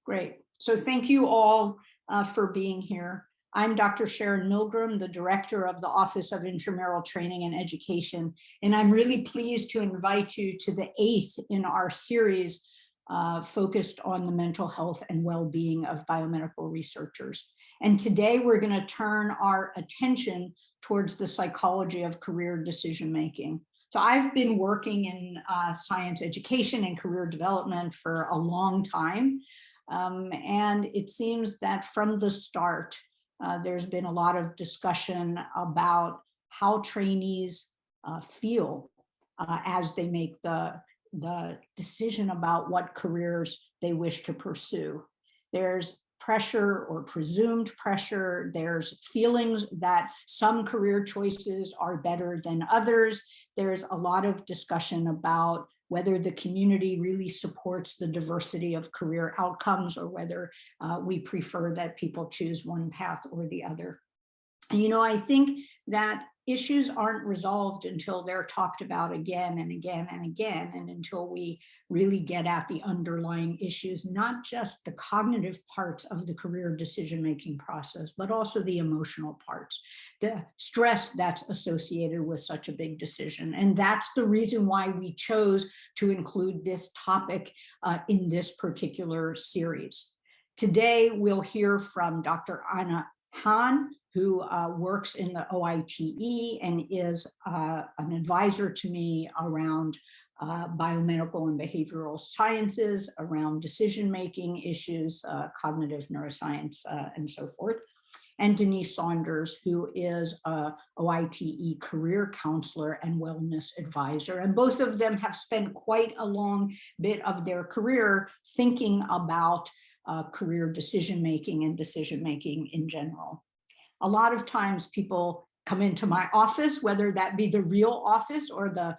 Great. So thank you all for being here. I'm Dr. Sharon Milgram, the Director of the Office of Intramural Training and Education, and I'm really pleased to invite you to the 8th in our series focused on the mental health and well-being of biomedical researchers. And today we're going to turn our attention towards the psychology of career decision-making. So I've been working in science education and career development for a long time. And it seems that from the start, there's been a lot of discussion about how trainees feel as they make the decision about what careers they wish to pursue. There's pressure or presumed pressure. There's feelings that some career choices are better than others. There's a lot of discussion about whether the community really supports the diversity of career outcomes or whether we prefer that people choose one path or the other. And, you know, I think that issues aren't resolved until they're talked about again and again and again, and until we really get at the underlying issues, not just the cognitive parts of the career decision-making process, but also the emotional parts, the stress that's associated with such a big decision. And that's the reason why we chose to include this topic in this particular series. Today, we'll hear from Dr. Anna Han, who works in the OITE and is an advisor to me around biomedical and behavioral sciences, around decision-making issues, cognitive neuroscience, and so forth. And Denise Saunders, who is a OITE career counselor and wellness advisor. And both of them have spent quite a long bit of their career thinking about career decision-making and decision-making in general. A lot of times people come into my office, whether that be the real office or the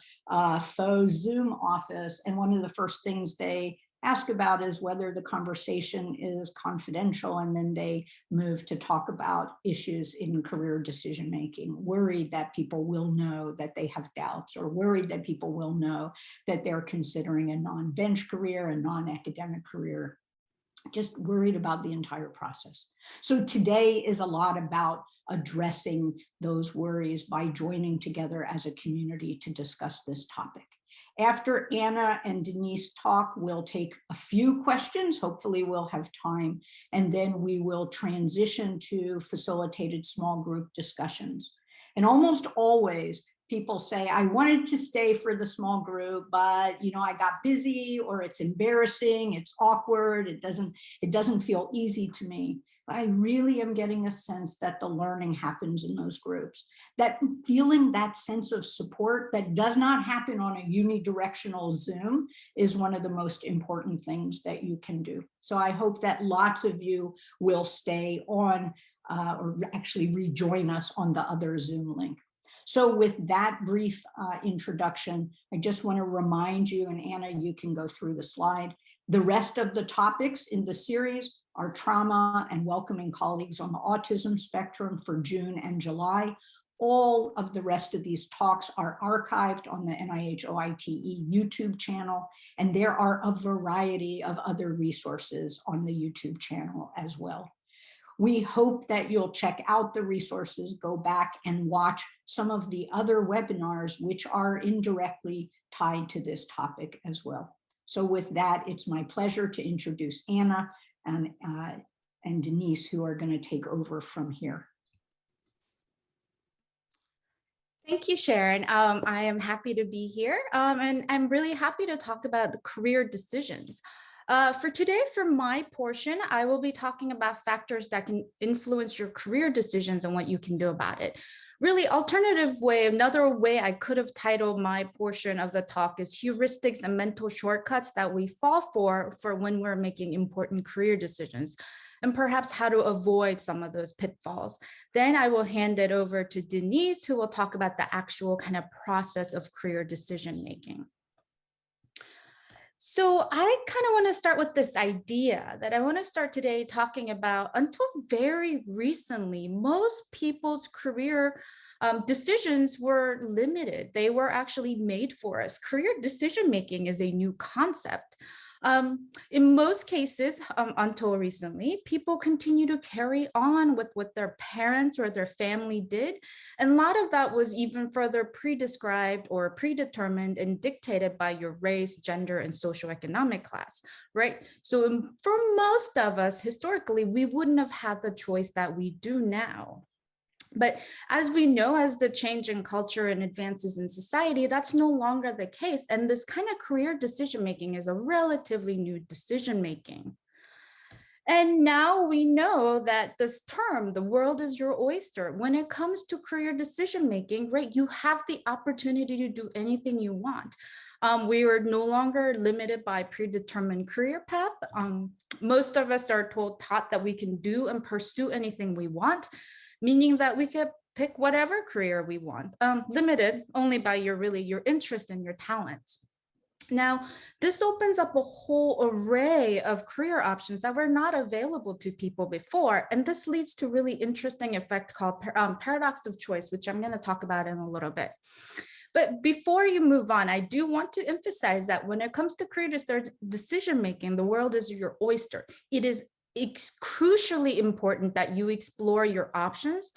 faux Zoom office, and one of the first things they ask about is whether the conversation is confidential, and then they move to talk about issues in career decision-making, worried that people will know that they have doubts, or worried that people will know that they're considering a non-bench career, a non-academic career, just worried about the entire process. So today is a lot about addressing those worries by joining together as a community to discuss this topic. After Anna and Denise talk, we'll take a few questions. Hopefully we'll have time, and then we will transition to facilitated small group discussions. And almost always, people say, I wanted to stay for the small group, but you know, I got busy, or it's embarrassing, it's awkward, it doesn't feel easy to me. But I really am getting a sense that the learning happens in those groups, that feeling that sense of support that does not happen on a unidirectional Zoom is one of the most important things that you can do. So I hope that lots of you will stay on or actually rejoin us on the other Zoom link. So with that brief introduction, I just want to remind you, and Anna, you can go through the slide. The rest of the topics in the series are trauma and welcoming colleagues on the autism spectrum for June and July. All of the rest of these talks are archived on the NIH OITE YouTube channel, and there are a variety of other resources on the YouTube channel as well. We hope that you'll check out the resources, go back and watch some of the other webinars which are indirectly tied to this topic as well. So with that, it's my pleasure to introduce Anna and Denise, who are going to take over from here. Thank you, Sharon. I am happy to be here, and I'm really happy to talk about the career decisions. For today, for my portion, I will be talking about factors that can influence your career decisions and what you can do about it. Really, alternative way, another way I could have titled my portion of the talk is heuristics and mental shortcuts that we fall for when we're making important career decisions, and perhaps how to avoid some of those pitfalls. Then I will hand it over to Denise, who will talk about the actual kind of process of career decision making. So I kind of want to start with this idea that I want to start today talking about. Until very recently, most people's career decisions were limited. They were actually made for us. Career decision making is a new concept. In most cases, until recently, people continue to carry on with what their parents or their family did. And a lot of that was even further pre-described or predetermined and dictated by your race, gender, and socioeconomic class, right? So for most of us, historically, we wouldn't have had the choice that we do now. But as we know, as the change in culture and advances in society, that's no longer the case. And this kind of career decision-making is a relatively new decision-making. And now we know that this term, the world is your oyster, when it comes to career decision-making, right, you have the opportunity to do anything you want. We are no longer limited by predetermined career path. Most of us are taught that we can do and pursue anything we want, meaning that we could pick whatever career we want, limited only by your interest and your talents. Now, this opens up a whole array of career options that were not available to people before. And this leads to a really interesting effect called paradox of choice, which I'm going to talk about in a little bit. But before you move on, I do want to emphasize that when it comes to career decision-making, the world is your oyster. It's crucially important that you explore your options,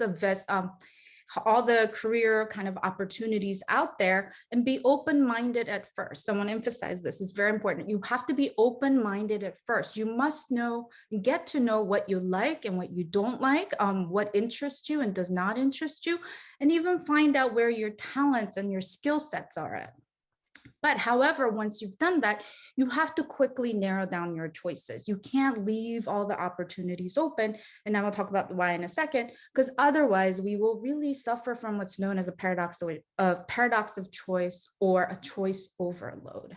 all the career kind of opportunities out there, and be open-minded at first. I want to emphasize this, it's very important. You have to be open-minded at first. You must get to know what you like and what you don't like, what interests you and does not interest you, and even find out where your talents and your skill sets are at. But however, once you've done that, you have to quickly narrow down your choices. You can't leave all the opportunities open. And I will talk about the why in a second, because otherwise we will really suffer from what's known as a paradox of choice or a choice overload.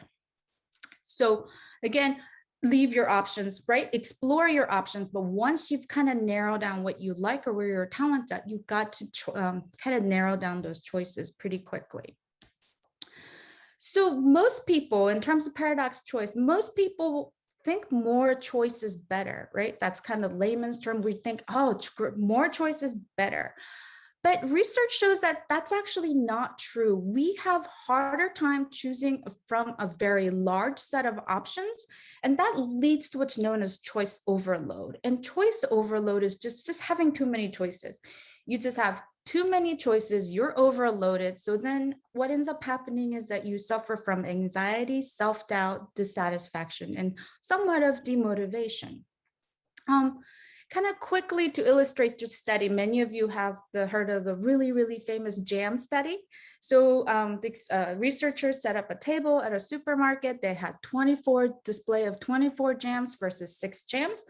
So again, leave your options, right? Explore your options. But once you've kind of narrowed down what you like or where your talent's at, you've got to kind of narrow down those choices pretty quickly. So most people, in terms of paradox choice, most people think more choice is better, right? That's kind of layman's term. We think, oh, more choice is better. But research shows that that's actually not true. We have harder time choosing from a very large set of options, and that leads to what's known as choice overload. And choice overload is just having too many choices. You just have too many choices, you're overloaded. So then what ends up happening is that you suffer from anxiety, self-doubt, dissatisfaction, and somewhat of demotivation. Kind of quickly to illustrate this study, many of you have heard of the really, really famous jam study. So the researchers set up a table at a supermarket. They had 24 display of 24 jams versus 6 jams.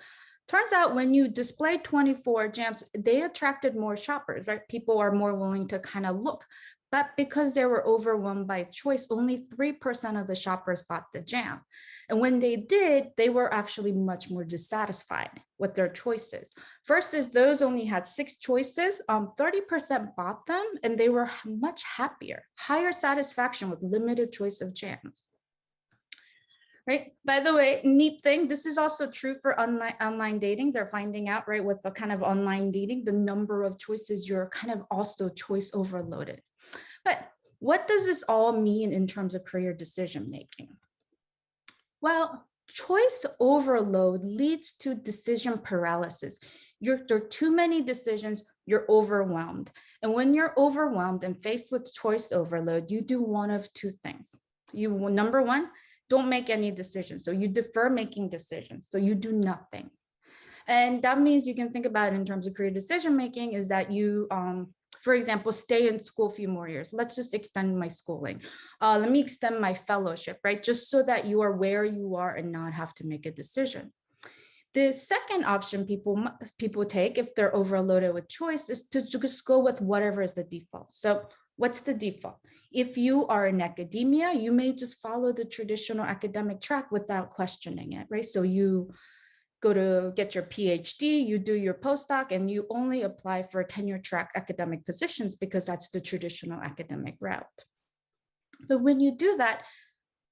Turns out when you display 24 jams, they attracted more shoppers, right? People are more willing to kind of look. But because they were overwhelmed by choice, only 3% of the shoppers bought the jam. And when they did, they were actually much more dissatisfied with their choices. Versus those only had 6 choices, 30% bought them, and they were much happier, higher satisfaction with limited choice of jams. Right. By the way, neat thing, this is also true for online dating. They're finding out, right, with the kind of online dating, the number of choices, you're kind of also choice overloaded. But what does this all mean in terms of career decision making? Well, choice overload leads to decision paralysis. There are too many decisions, you're overwhelmed. And when you're overwhelmed and faced with choice overload, you do one of 2 things. Number one, don't make any decisions. So you defer making decisions. So you do nothing. And that means you can think about it in terms of career decision making is that you, for example, stay in school a few more years. Let's just extend my schooling. Let me extend my fellowship, right? Just so that you are where you are and not have to make a decision. The second option people take if they're overloaded with choice is to just go with whatever is the default. So what's the default? If you are in academia, you may just follow the traditional academic track without questioning it, right? So you go to get your PhD, you do your postdoc, and you only apply for tenure track academic positions because that's the traditional academic route. But when you do that,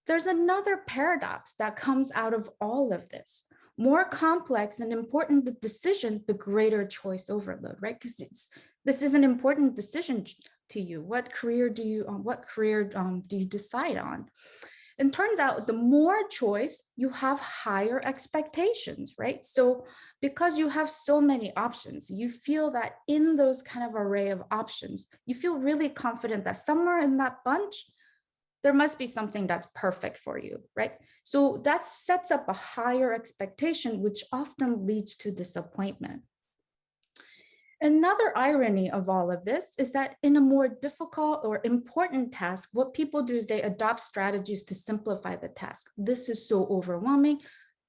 there's another paradox that comes out of all of this. More complex and important the decision, the greater choice overload, right? Because this is an important decision to you. What career do you decide on? And turns out the more choice, you have higher expectations, right? So because you have so many options, you feel that in those kind of array of options, you feel really confident that somewhere in that bunch, there must be something that's perfect for you, right? So that sets up a higher expectation, which often leads to disappointment. Another irony of all of this is that in a more difficult or important task, what people do is they adopt strategies to simplify the task. This is so overwhelming,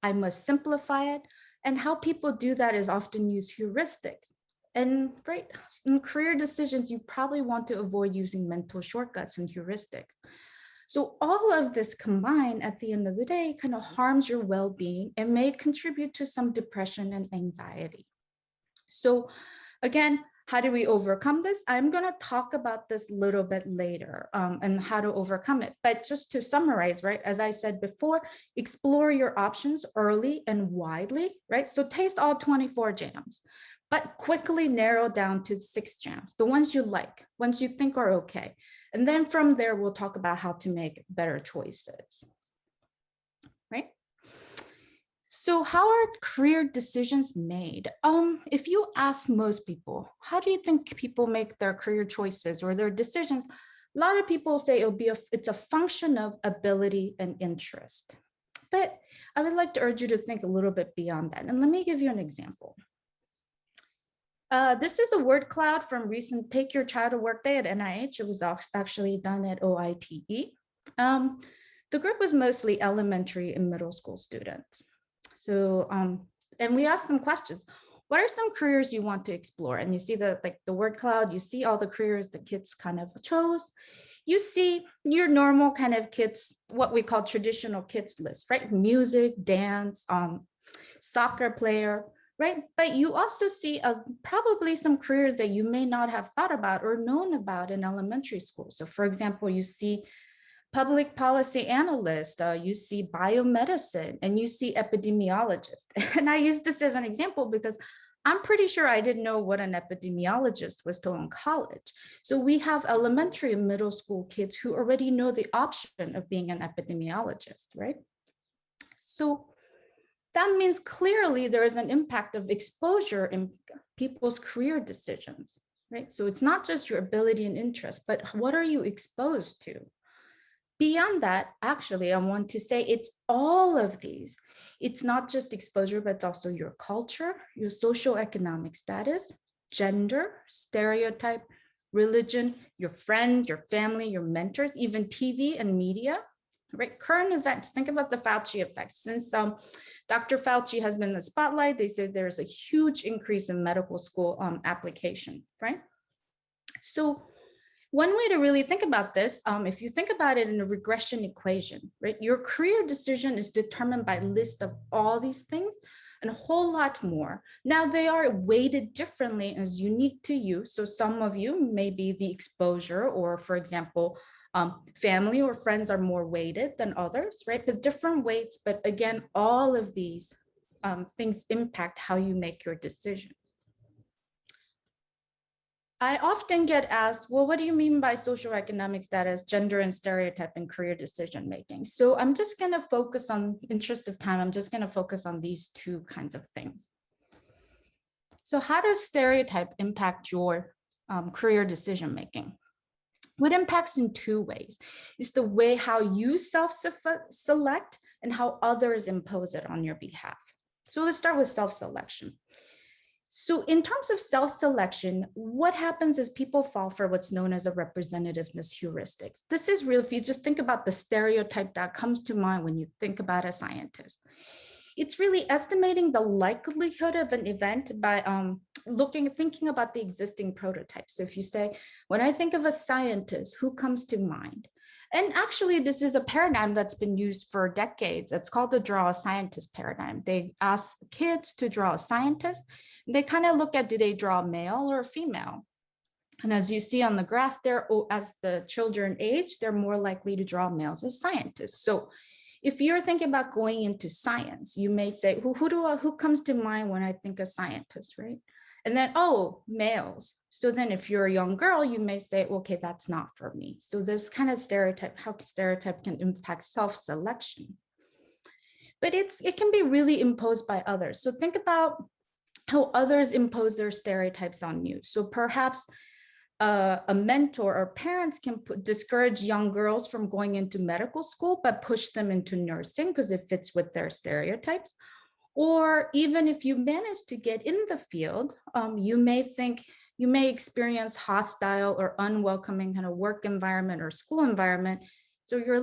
I must simplify it. And how people do that is often use heuristics. And right, in career decisions, you probably want to avoid using mental shortcuts and heuristics. So all of this combined at the end of the day kind of harms your well-being and may contribute to some depression and anxiety. So again, how do we overcome this? I'm going to talk about this a little bit later and how to overcome it. But just to summarize, right, as I said before, explore your options early and widely, right? So taste all 24 jams, but quickly narrow down to 6 jams, the ones you like, ones you think are okay. And then from there, we'll talk about how to make better choices, right? So how are career decisions made? If you ask most people, how do you think people make their career choices or their decisions? A lot of people say it's a function of ability and interest. But I would like to urge you to think a little bit beyond that. And let me give you an example. This is a word cloud from recent Take Your Child to Work Day at NIH. It was actually done at OITE. The group was mostly elementary and middle school students. So, and we asked them questions. What are some careers you want to explore? And you see the word cloud, you see all the careers the kids kind of chose. You see your normal kind of kids, what we call traditional kids list, right? Music, dance, soccer player, right? But you also see probably some careers that you may not have thought about or known about in elementary school. So for example, you see public policy analyst, you see biomedicine, and you see epidemiologist. And I use this as an example because I'm pretty sure I didn't know what an epidemiologist was till in college. So we have elementary and middle school kids who already know the option of being an epidemiologist, right? So that means clearly there is an impact of exposure in people's career decisions, right? So it's not just your ability and interest, but what are you exposed to? Beyond that, actually, I want to say it's all of these. It's not just exposure, but it's also your culture, your socioeconomic status, gender, stereotype, religion, your friends, your family, your mentors, even TV and media, right? Current events, think about the Fauci effect. Since Dr. Fauci has been in the spotlight, they say there's a huge increase in medical school application, right? So one way to really think about this, if you think about it in a regression equation, right? Your career decision is determined by a list of all these things and a whole lot more. Now they are weighted differently and is unique to you. So some of you may be the exposure or, for example, family or friends are more weighted than others, right? But different weights, but again, all of these things impact how you make your decisions. I often get asked, well, what do you mean by socioeconomic status, gender and stereotype in career decision making? So I'm just going to focus on, interest of time, I'm just going to focus on these two kinds of things. So how does stereotype impact your career decision making? What impacts in two ways is the way how you self-select and how others impose it on your behalf. So let's start with self-selection. So in terms of self-selection, what happens is people fall for what's known as a representativeness heuristics. This is real. If you just think about the stereotype that comes to mind when you think about a scientist, it's really estimating the likelihood of an event by thinking about the existing prototypes. So if you say, when I think of a scientist, who comes to mind? And actually, this is a paradigm that's been used for decades. It's called the draw a scientist paradigm. They ask kids to draw a scientist. They kind of look at, do they draw a male or a female? And as you see on the graph there, as the children age, they're more likely to draw males as scientists. So if you're thinking about going into science, you may say, who comes to mind when I think of scientists, right? And then, oh, males. So then if you're a young girl, you may say, okay, that's not for me. So this kind of stereotype, how stereotype can impact self-selection. But it can be really imposed by others. So think about how others impose their stereotypes on you. So perhaps a mentor or parents can discourage young girls from going into medical school, but push them into nursing because it fits with their stereotypes. Or even if you manage to get in the field, you may experience hostile or unwelcoming kind of work environment or school environment. So you're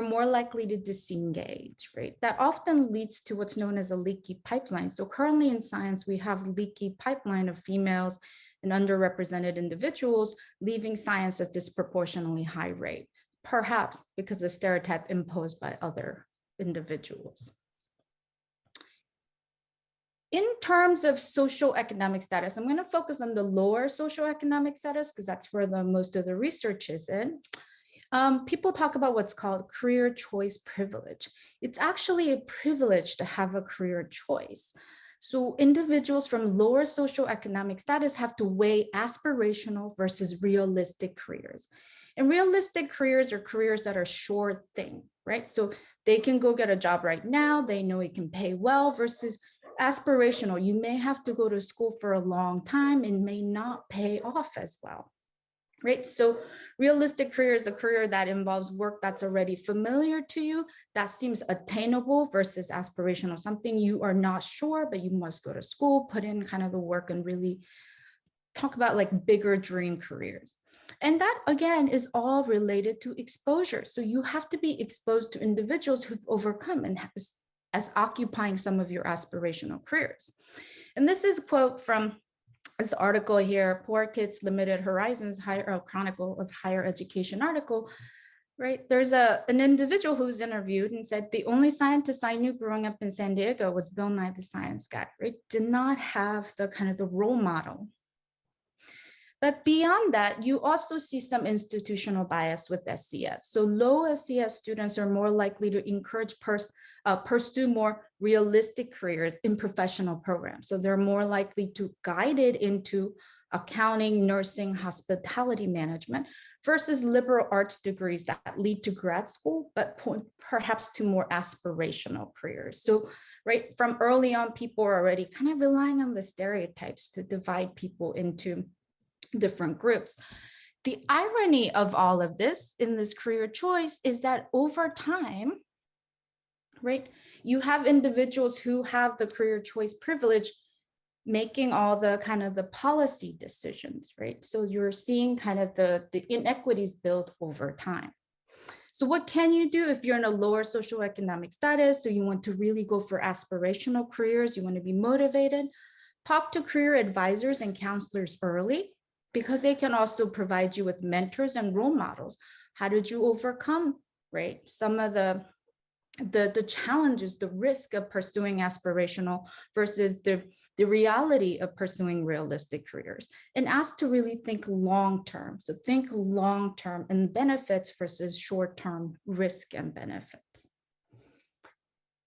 more likely to disengage, right? That often leads to what's known as a leaky pipeline. So currently in science, we have leaky pipeline of females and underrepresented individuals leaving science at disproportionately high rate, perhaps because of stereotype imposed by other individuals. In terms of socioeconomic status, I'm going to focus on the lower socioeconomic status because that's where most of the research is in. People talk about what's called career choice privilege. It's actually a privilege to have a career choice. So individuals from lower socioeconomic status have to weigh aspirational versus realistic careers. And realistic careers are careers that are sure thing, right? So they can go get a job right now. They know it can pay well versus aspirational. You may have to go to school for a long time and may not pay off as well. Right. So realistic career is a career that involves work that's already familiar to you, that seems attainable versus aspirational, something you are not sure, but you must go to school, put in kind of the work and really talk about like bigger dream careers. And that again is all related to exposure. So you have to be exposed to individuals who've overcome and as occupying some of your aspirational careers. And this is a quote from this article here, Poor Kids Limited Horizons, Chronicle of Higher Education article, right? There's an individual who's interviewed and said, the only scientist I knew growing up in San Diego was Bill Nye the Science Guy, right? Did not have the kind of the role model. But beyond that, you also see some institutional bias with SCS. So low SCS students are more likely to encourage pursue more realistic careers in professional programs. So they're more likely to guide it into accounting, nursing, hospitality management versus liberal arts degrees that lead to grad school, but perhaps to more aspirational careers. So right from early on, people are already kind of relying on the stereotypes to divide people into different groups. The irony of all of this in this career choice is that over time, right, you have individuals who have the career choice privilege making all the kind of the policy decisions, right? So you're seeing kind of the inequities build over time. So what can you do if you're in a lower socioeconomic status, so you want to really go for aspirational careers, you want to be motivated? Talk to career advisors and counselors early, because they can also provide you with mentors and role models. How did you overcome, right, some of the challenges, the risk of pursuing aspirational versus the reality of pursuing realistic careers? And ask to really think long-term. So think long-term and benefits versus short-term risk and benefits.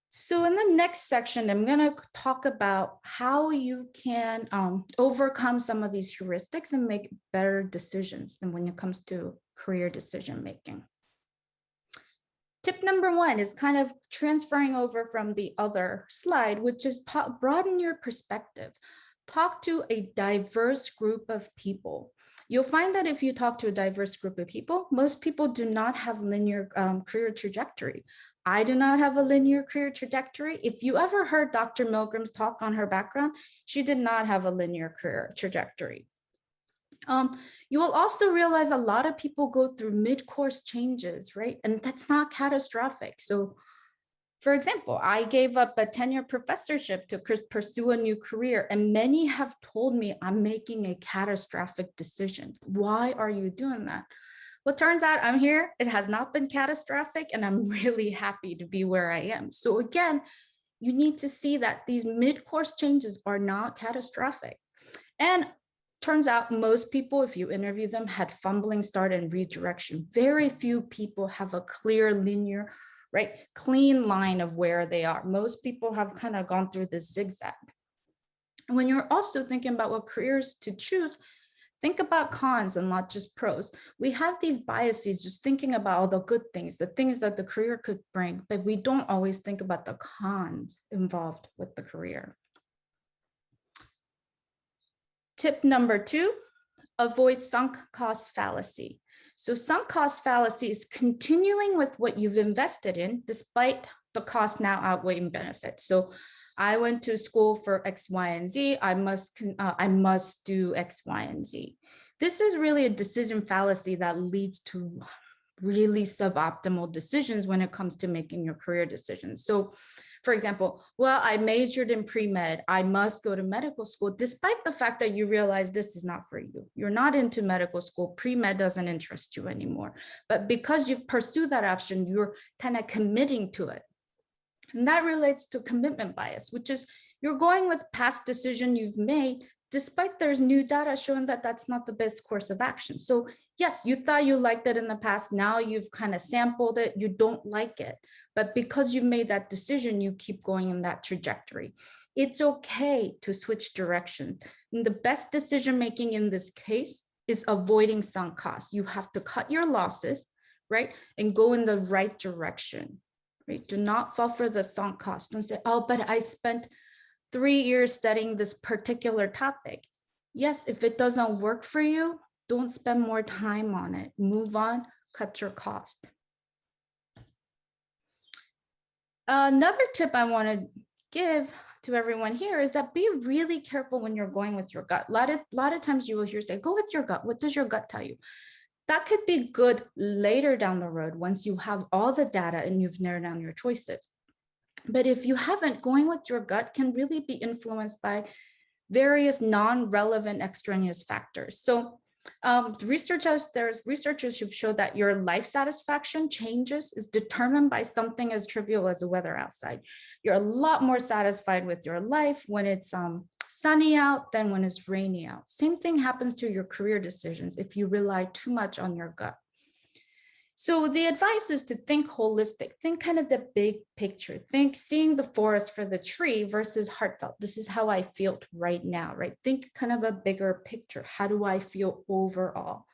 So in the next section, I'm going to talk about how you can overcome some of these heuristics and make better decisions and when it comes to career decision making. Tip number one is kind of transferring over from the other slide, which is broaden your perspective. Talk to a diverse group of people. You'll find that if you talk to a diverse group of people, most people do not have linear career trajectory. I do not have a linear career trajectory. If you ever heard Dr. Milgram's talk on her background, she did not have a linear career trajectory. You will also realize a lot of people go through mid-course changes, right? And that's not catastrophic. So for example, I gave up a tenure professorship to pursue a new career, and many have told me I'm making a catastrophic decision. Why are you doing that? Well, it turns out I'm here. It has not been catastrophic, and I'm really happy to be where I am. So again, you need to see that these mid-course changes are not catastrophic. And turns out most people, if you interview them, had fumbling start and redirection. Very few people have a clear linear, right, clean line of where they are. Most people have kind of gone through this zigzag. And when you're also thinking about what careers to choose, think about cons and not just pros. We have these biases just thinking about all the good things, the things that the career could bring, but we don't always think about the cons involved with the career. Tip number 2, avoid sunk cost fallacy. So sunk cost fallacy is continuing with what you've invested in despite the cost now outweighing benefits. So I went to school for X, Y, and Z. I must do X, Y, and Z. This is really a decision fallacy that leads to really suboptimal decisions when it comes to making your career decisions. So for example, well, I majored in pre-med. I must go to medical school, despite the fact that you realize this is not for you. You're not into medical school. Pre-med doesn't interest you anymore. But because you've pursued that option, you're kind of committing to it. And that relates to commitment bias, which is you're going with past decision you've made, despite there's new data showing that that's not the best course of action. So yes, you thought you liked it in the past. Now you've kind of sampled it. You don't like it. But because you've made that decision, you keep going in that trajectory. It's okay to switch direction. And the best decision making in this case is avoiding sunk costs. You have to cut your losses, right? And go in the right direction, right? Do not fall for the sunk cost. Don't say, oh, but I spent 3 years studying this particular topic. Yes, if it doesn't work for you, don't spend more time on it. Move on, cut your cost. Another tip I want to give to everyone here is that be really careful when you're going with your gut. A lot of times you will hear say, go with your gut. What does your gut tell you? That could be good later down the road once you have all the data and you've narrowed down your choices. But if you haven't, going with your gut can really be influenced by various non-relevant extraneous factors. So there's researchers who've showed that your life satisfaction changes is determined by something as trivial as the weather outside. You're a lot more satisfied with your life when it's sunny out than when it's rainy out. Same thing happens to your career decisions if you rely too much on your gut. So the advice is to think holistic, think kind of the big picture, think seeing the forest for the tree versus heartfelt. This is how I feel right now, right? Think kind of a bigger picture. How do I feel overall?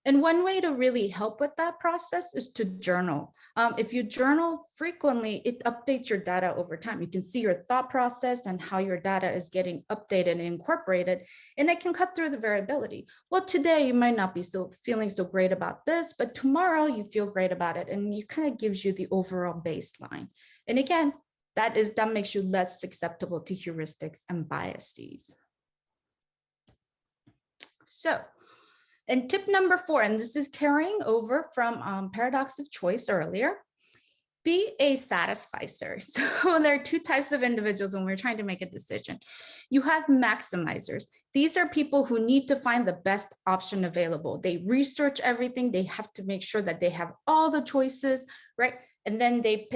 And one way to really help with that process is to journal. If you journal frequently, it updates your data over time. You can see your thought process and how your data is getting updated and incorporated, and it can cut through the variability. Well, today you might not be feeling so great about this, but tomorrow you feel great about it, and it kind of gives you the overall baseline. And again, that makes you less susceptible to heuristics and biases. So, and tip number 4, and this is carrying over from paradox of choice earlier, be a satisficer. So there are 2 types of individuals when we're trying to make a decision. You have maximizers. These are people who need to find the best option available. They research everything. They have to make sure that they have all the choices, right? And then they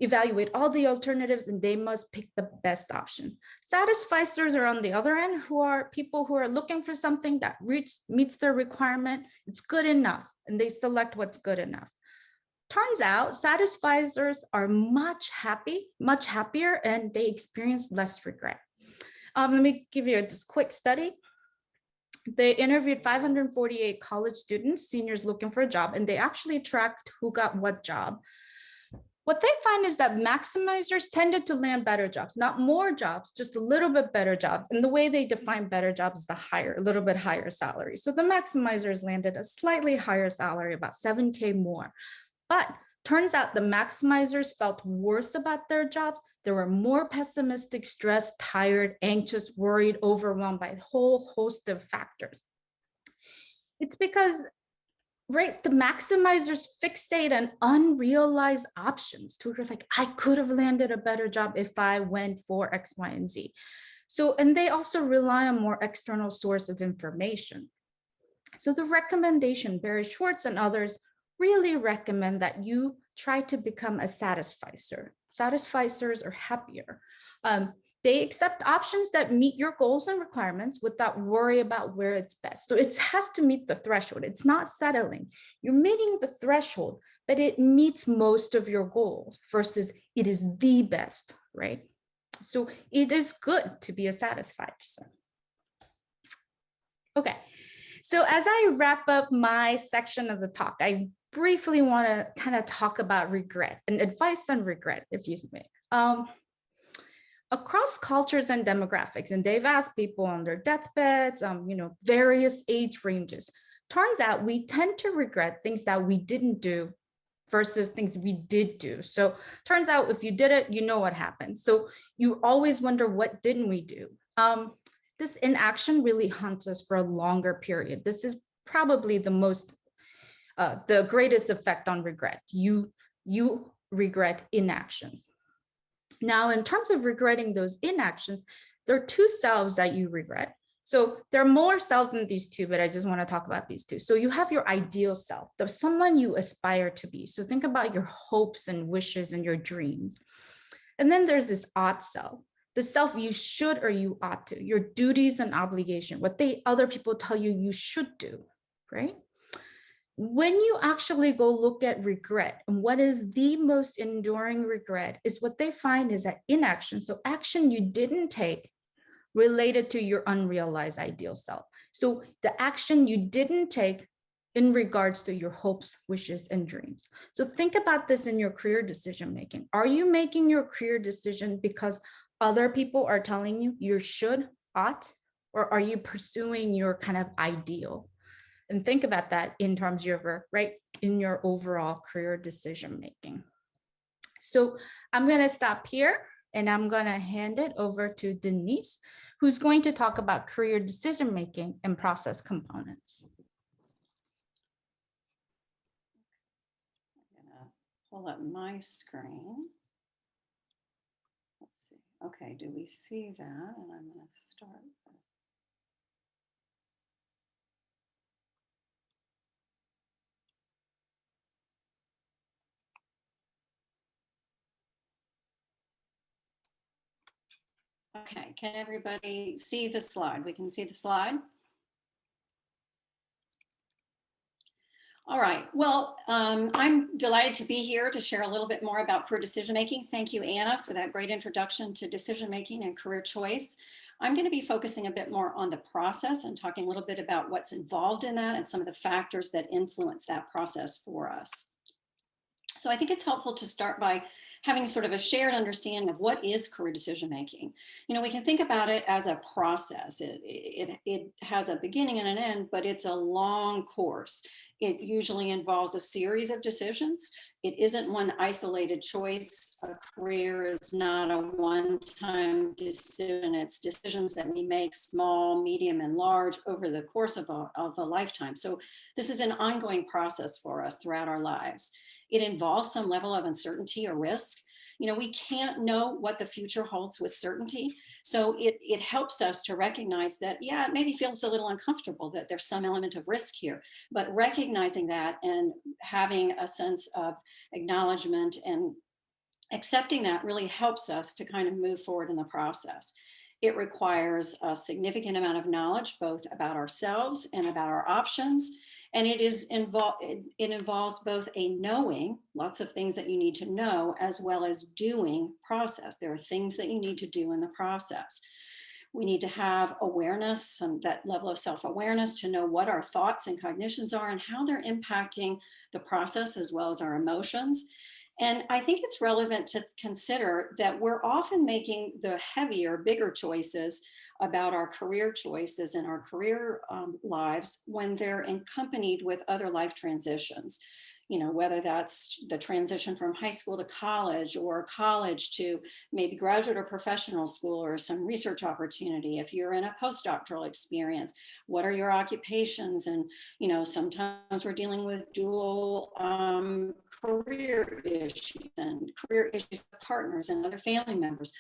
evaluate all the alternatives, and they must pick the best option. Satisficers are on the other end, who are people who are looking for something that meets their requirement. It's good enough, and they select what's good enough. Turns out satisficers are much happier, and they experience less regret. Let me give you this quick study. They interviewed 548 college students, seniors looking for a job, and they actually tracked who got what job. What they find is that maximizers tended to land better jobs, not more jobs, just a little bit better jobs. And the way they define better jobs is a little bit higher salary. So the maximizers landed a slightly higher salary, about 7K more. But turns out the maximizers felt worse about their jobs. They were more pessimistic, stressed, tired, anxious, worried, overwhelmed by a whole host of factors. It's because the maximizers fixate on unrealized options. To where like, I could have landed a better job if I went for X, Y, and Z. So, and they also rely on more external source of information. So the recommendation, Barry Schwartz and others really recommend that you try to become a satisficer. Satisficers are happier. They accept options that meet your goals and requirements without worry about where it's best. So it has to meet the threshold. It's not settling. You're meeting the threshold, but it meets most of your goals versus it is the best, right? So it is good to be a satisfied person. Okay, so as I wrap up my section of the talk, I briefly want to kind of talk about regret and advice on regret, if you may. Across cultures and demographics, and they've asked people on their deathbeds, various age ranges, turns out we tend to regret things that we didn't do versus things we did do. So turns out if you did it, you know what happened. So you always wonder, what didn't we do? This inaction really haunts us for a longer period. This is probably the greatest effect on regret. You regret inactions. Now, in terms of regretting those inactions, there are two selves that you regret. So there are more selves than these two, but I just want to talk about these two. So you have your ideal self, the someone you aspire to be. So think about your hopes and wishes and your dreams. And then there's this odd self, the self you should or you ought to, your duties and obligation, what other people tell you you should do, right? When you actually go look at regret, and what is the most enduring regret is what they find is that inaction, so action you didn't take related to your unrealized ideal self. So the action you didn't take in regards to your hopes, wishes, and dreams. So think about this in your career decision making. Are you making your career decision because other people are telling you you should, ought, or are you pursuing your kind of ideal? And think about that in terms of your, in your overall career decision making. So I'm going to stop here and I'm going to hand it over to Denise, who's going to talk about career decision making and process components. I'm going to pull up my screen. Let's see. Okay, do we see that? And I'm going to start. Okay, can everybody see the slide? We can see the slide. All right, well, I'm delighted to be here to share a little bit more about career decision-making. Thank you, Anna, for that great introduction to decision-making and career choice. I'm going to be focusing a bit more on the process and talking a little bit about what's involved in that and some of the factors that influence that process for us. So I think it's helpful to start by having sort of a shared understanding of what is career decision making. You know, we can think about it as a process. It has a beginning and an end, but it's a long course. It usually involves a series of decisions. It isn't one isolated choice. A career is not a one-time decision. It's decisions that we make, small, medium, and large, over the course of a lifetime. So this is an ongoing process for us throughout our lives. It involves some level of uncertainty or risk. You know, we can't know what the future holds with certainty. So it helps us to recognize that, yeah, it maybe feels a little uncomfortable, that there's some element of risk here, but recognizing that and having a sense of acknowledgement and accepting that really helps us to kind of move forward in the process. It requires a significant amount of knowledge, both about ourselves and about our options. And it involves both a knowing, lots of things that you need to know, as well as doing process. There are things that you need to do in the process. We need to have awareness, that level of self-awareness, to know what our thoughts and cognitions are and how they're impacting the process as well as our emotions. And I think it's relevant to consider that we're often making the heavier, bigger choices about our career choices and our career lives when they're accompanied with other life transitions. You know, whether that's the transition from high school to college, or college to maybe graduate or professional school, or some research opportunity. If you're in a postdoctoral experience, what are your occupations? And, you know, sometimes we're dealing with dual career issues and career issues with partners and other family members.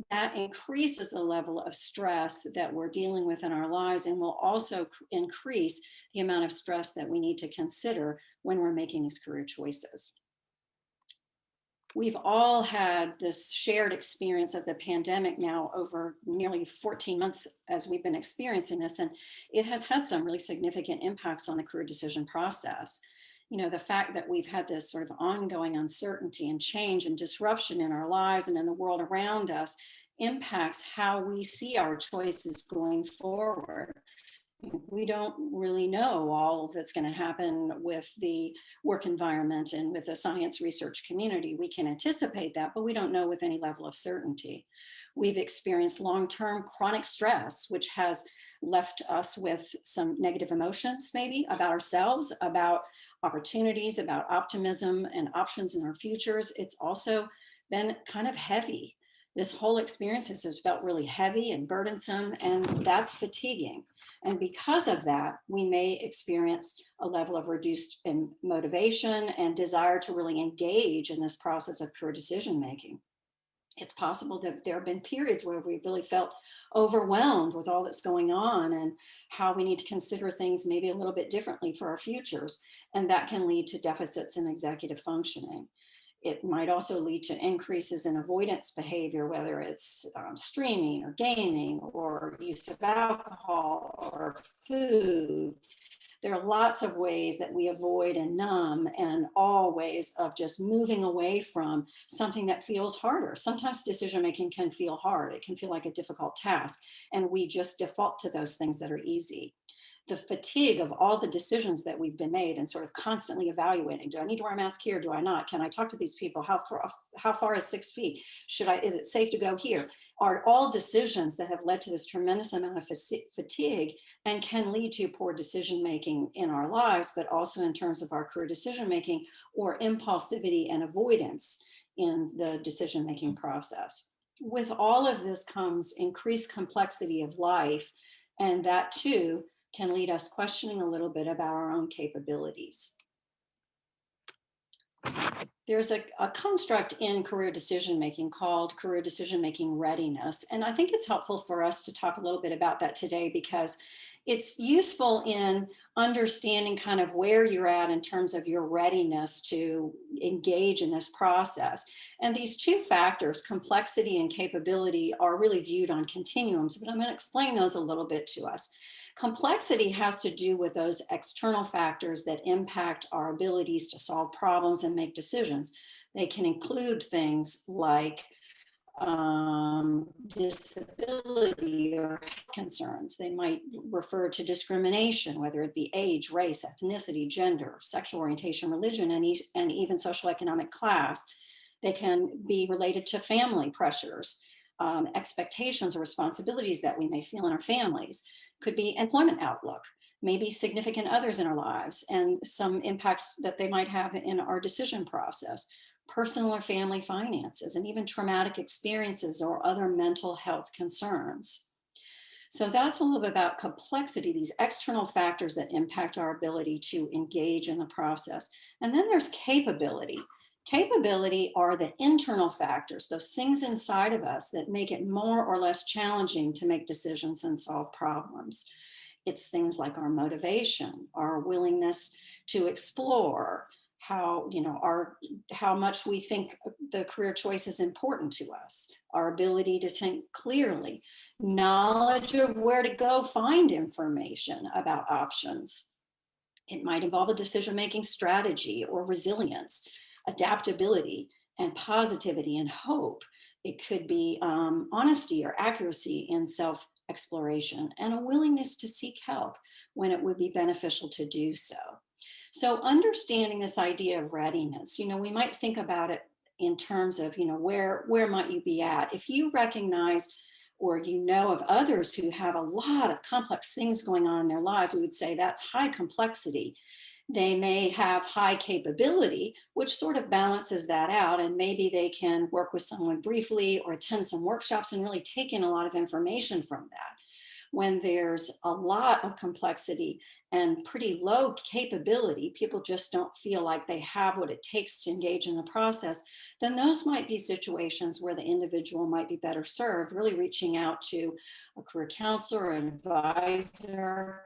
That increases the level of stress that we're dealing with in our lives, and will also increase the amount of stress that we need to consider when we're making these career choices. We've all had this shared experience of the pandemic now over nearly 14 months as we've been experiencing this, and it has had some really significant impacts on the career decision process. You know, the fact that we've had this sort of ongoing uncertainty and change and disruption in our lives and in the world around us, impacts how we see our choices going forward. We don't really know all that's going to happen with the work environment and with the science research community. We can anticipate that, but we don't know with any level of certainty. We've experienced long-term chronic stress, which has left us with some negative emotions, maybe about ourselves, about opportunities, about optimism and options in our futures. It's also been kind of heavy. This whole experience has felt really heavy and burdensome, and that's fatiguing. And because of that, we may experience a level of reduced motivation and desire to really engage in this process of career decision making. It's possible that there have been periods where we really felt overwhelmed with all that's going on and how we need to consider things maybe a little bit differently for our futures. And that can lead to deficits in executive functioning. It might also lead to increases in avoidance behavior, whether it's streaming or gaming or use of alcohol or food. There are lots of ways that we avoid and numb, and all ways of just moving away from something that feels harder. Sometimes decision making can feel hard. It can feel like a difficult task, and we just default to those things that are easy. The fatigue of all the decisions that we've been made and sort of constantly evaluating, do I need to wear a mask here? Do I not? Can I talk to these people? How far is 6 feet? Is it safe to go here? Are all decisions that have led to this tremendous amount of fatigue and can lead to poor decision-making in our lives, but also in terms of our career decision-making or impulsivity and avoidance in the decision-making process. With all of this comes increased complexity of life, and that too can lead us questioning a little bit about our own capabilities. There's a construct in career decision-making called career decision-making readiness. And I think it's helpful for us to talk a little bit about that today because it's useful in understanding kind of where you're at in terms of your readiness to engage in this process. And these two factors, complexity and capability, are really viewed on continuums, but I'm going to explain those a little bit to us. Complexity has to do with those external factors that impact our abilities to solve problems and make decisions. They can include things like disability or health concerns. They might refer to discrimination, whether it be age, race, ethnicity, gender, sexual orientation, religion, and even socioeconomic class. They can be related to family pressures, expectations or responsibilities that we may feel in our families. Could be employment outlook, maybe significant others in our lives, and some impacts that they might have in our decision process, personal or family finances, and even traumatic experiences or other mental health concerns. So that's a little bit about complexity, these external factors that impact our ability to engage in the process. And then there's capability. Capability are the internal factors, those things inside of us that make it more or less challenging to make decisions and solve problems. It's things like our motivation, our willingness to explore, how much we think the career choice is important to us, our ability to think clearly, knowledge of where to go find information about options. It might involve a decision-making strategy or resilience, adaptability and positivity and hope. It could be honesty or accuracy in self-exploration and a willingness to seek help when it would be beneficial to do so. So understanding this idea of readiness, we might think about it in terms of, where might you be at? If you recognize or of others who have a lot of complex things going on in their lives, we would say that's high complexity. They may have high capability, which sort of balances that out. And maybe they can work with someone briefly or attend some workshops and really take in a lot of information from that. When there's a lot of complexity and pretty low capability, people just don't feel like they have what it takes to engage in the process, then those might be situations where the individual might be better served, really reaching out to a career counselor, an advisor.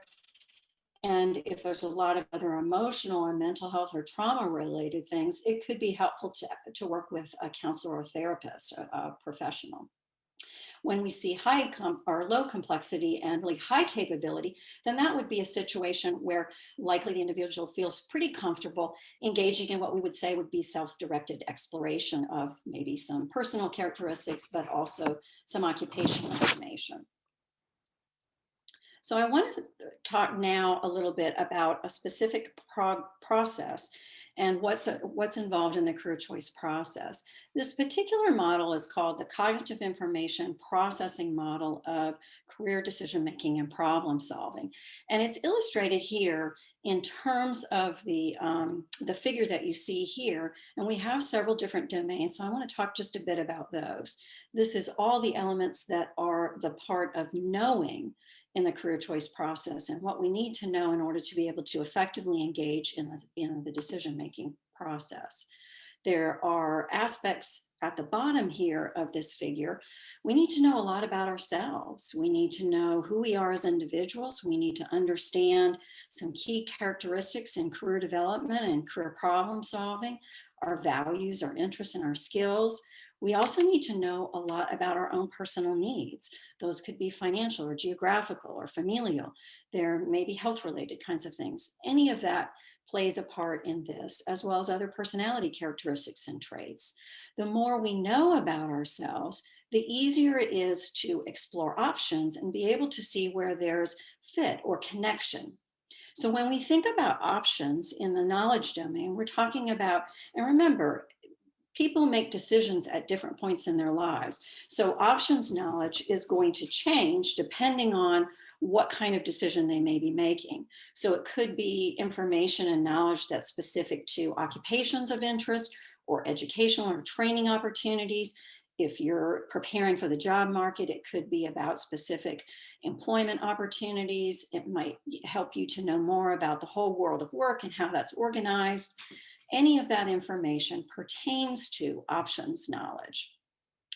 And if there's a lot of other emotional and mental health or trauma related things, it could be helpful to work with a counselor or therapist, a professional. When we see high or low complexity and really high capability, then that would be a situation where likely the individual feels pretty comfortable engaging in what we would say would be self-directed exploration of maybe some personal characteristics, but also some occupational information. So I wanted to talk now a little bit about a specific process and what's involved in the career choice process. This particular model is called the Cognitive Information Processing Model of Career Decision-Making and Problem Solving. And it's illustrated here in terms of the figure that you see here. And we have several different domains, so I want to talk just a bit about those. This is all the elements that are the part of knowing in the career choice process and what we need to know in order to be able to effectively engage in the decision-making process. There are aspects at the bottom here of this figure. We need to know a lot about ourselves. We need to know who we are as individuals. We need to understand some key characteristics in career development and career problem solving, our values, our interests, and our skills. We also need to know a lot about our own personal needs. Those could be financial or geographical or familial. There may be health-related kinds of things. Any of that plays a part in this, as well as other personality characteristics and traits. The more we know about ourselves, the easier it is to explore options and be able to see where there's fit or connection. So when we think about options in the knowledge domain, we're talking about, and remember, people make decisions at different points in their lives. So options knowledge is going to change depending on what kind of decision they may be making. So it could be information and knowledge that's specific to occupations of interest or educational or training opportunities. If you're preparing for the job market, it could be about specific employment opportunities. It might help you to know more about the whole world of work and how that's organized. Any of that information pertains to options knowledge.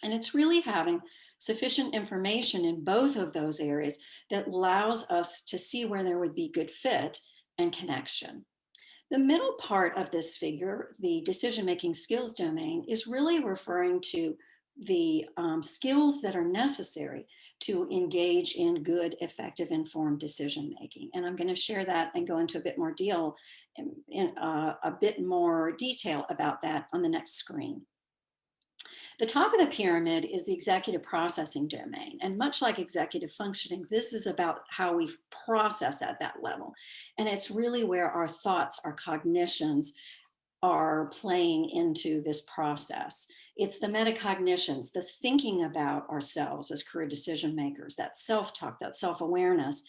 And it's really having sufficient information in both of those areas that allows us to see where there would be good fit and connection. The middle part of this figure, the decision-making skills domain, is really referring to the skills that are necessary to engage in good, effective, informed decision-making. And I'm going to share that and go into a bit more detail about that on the next screen. The top of the pyramid is the executive processing domain. And much like executive functioning, this is about how we process at that level. And it's really where our thoughts, our cognitions are playing into this process. It's the metacognitions, the thinking about ourselves as career decision makers, that self-talk, that self-awareness.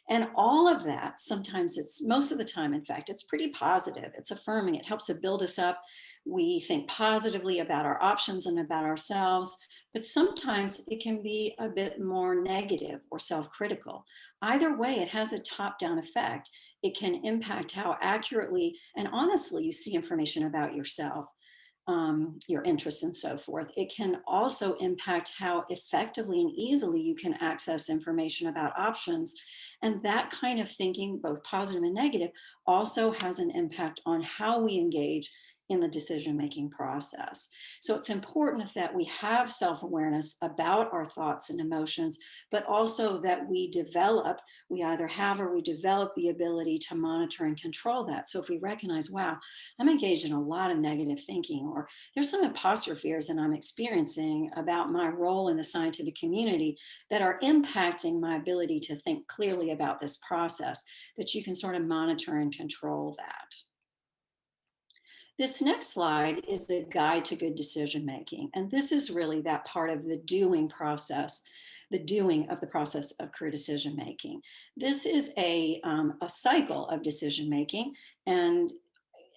And all of that, sometimes it's, most of the time, in fact, it's pretty positive. It's affirming. It helps to build us up. We think positively about our options and about ourselves, but sometimes it can be a bit more negative or self-critical. Either way, it has a top-down effect. It can impact how accurately and honestly you see information about yourself, your interests and so forth. It can also impact how effectively and easily you can access information about options. And that kind of thinking, both positive and negative, also has an impact on how we engage in the decision-making process. So it's important that we have self-awareness about our thoughts and emotions, but also that we either have or we develop the ability to monitor and control that. So if we recognize, wow, I'm engaged in a lot of negative thinking, or there's some imposter fears that I'm experiencing about my role in the scientific community that are impacting my ability to think clearly about this process, that you can sort of monitor and control that. This next slide is the guide to good decision making. And this is really that part of the doing process, the doing of the process of career decision making. This is a cycle of decision making. And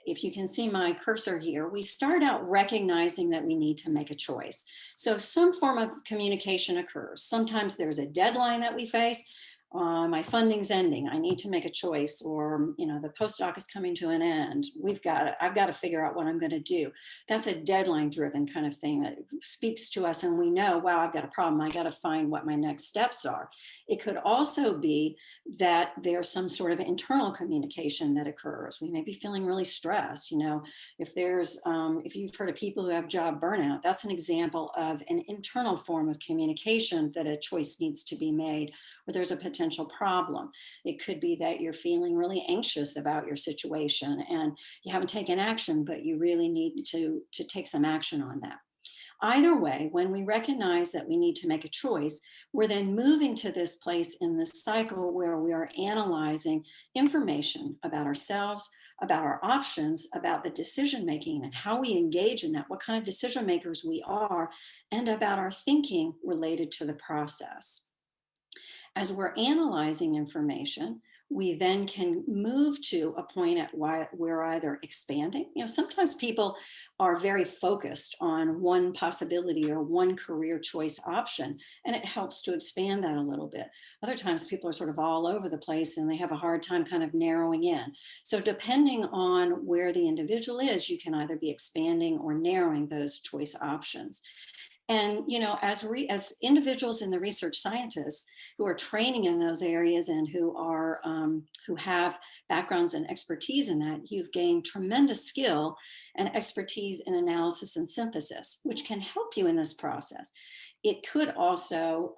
if you can see my cursor here, we start out recognizing that we need to make a choice. So some form of communication occurs. Sometimes there's a deadline that we face. my funding's ending, I need to make a choice, or, you know, the postdoc is coming to an end. I've got to figure out what I'm going to do. That's a deadline driven kind of thing that speaks to us. And we know, wow, I've got a problem. I got to find what my next steps are. It could also be that there's some sort of internal communication that occurs. We may be feeling really stressed. You know, if you've heard of people who have job burnout, that's an example of an internal form of communication that a choice needs to be made, or there's a potential problem. It could be that you're feeling really anxious about your situation and you haven't taken action, but you really need to take some action on that. Either way, when we recognize that we need to make a choice, we're then moving to this place in this cycle where we are analyzing information about ourselves, about our options, about the decision making and how we engage in that, what kind of decision makers we are, and about our thinking related to the process. As we're analyzing information, we then can move to a point at why we're either expanding. You know, sometimes people are very focused on one possibility or one career choice option, and it helps to expand that a little bit. Other times people are sort of all over the place and they have a hard time kind of narrowing in. So depending on where the individual is, you can either be expanding or narrowing those choice options. And, you know, as individuals in the research scientists who are training in those areas and who have backgrounds and expertise in that, you've gained tremendous skill and expertise in analysis and synthesis, which can help you in this process. It could also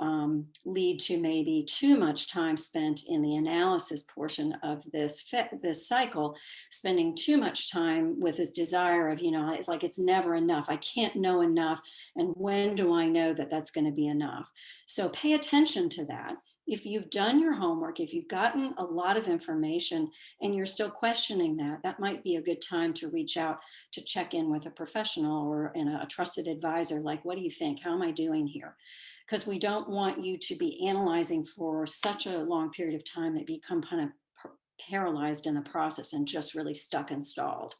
lead to maybe too much time spent in the analysis portion of this cycle, spending too much time with this desire of, you know, it's like it's never enough. I can't know enough. And when do I know that that's going to be enough? So pay attention to that. If you've done your homework, if you've gotten a lot of information and you're still questioning that, that might be a good time to reach out to check in with a professional or a trusted advisor. Like, what do you think? How am I doing here? Because we don't want you to be analyzing for such a long period of time that you become kind of paralyzed in the process and just really stuck and stalled.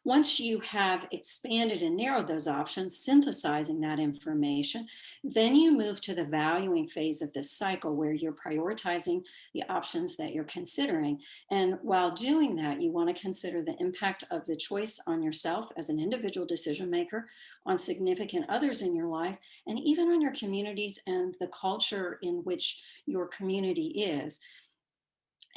Once you have expanded and narrowed those options, synthesizing that information, then you move to the valuing phase of this cycle where you're prioritizing the options that you're considering. And while doing that, you want to consider the impact of the choice on yourself as an individual decision maker, on significant others in your life, and even on your communities and the culture in which your community is.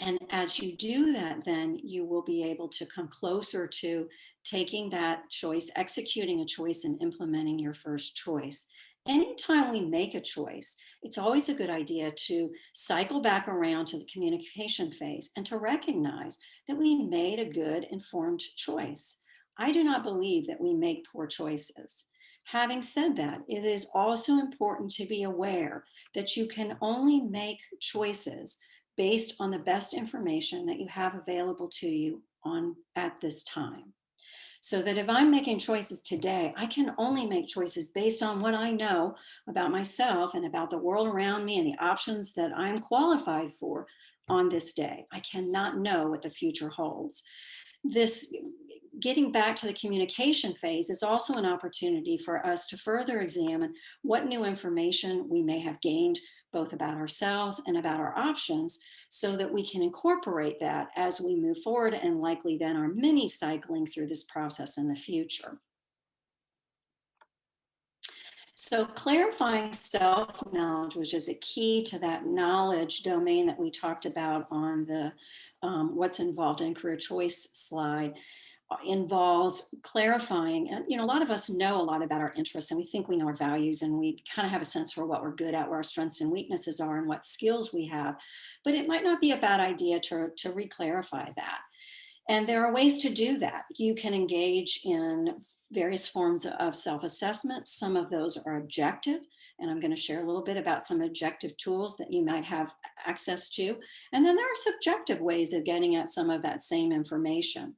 And as you do that, then you will be able to come closer to taking that choice, executing a choice, and implementing your first choice. Anytime we make a choice, it's always a good idea to cycle back around to the communication phase and to recognize that we made a good, informed choice. I do not believe that we make poor choices. Having said that, it is also important to be aware that you can only make choices based on the best information that you have available to you at this time. So that if I'm making choices today, I can only make choices based on what I know about myself and about the world around me and the options that I'm qualified for on this day. I cannot know what the future holds. This getting back to the communication phase is also an opportunity for us to further examine what new information we may have gained both about ourselves and about our options, so that we can incorporate that as we move forward and likely then are mini cycling through this process in the future. So clarifying self-knowledge, which is a key to that knowledge domain that we talked about on the what's involved in career choice slide, involves clarifying. And, you know, a lot of us know a lot about our interests and we think we know our values and we kind of have a sense for what we're good at, where our strengths and weaknesses are and what skills we have. But it might not be a bad idea to re-clarify that. And there are ways to do that. You can engage in various forms of self-assessment. Some of those are objective, and I'm going to share a little bit about some objective tools that you might have access to. And then there are subjective ways of getting at some of that same information.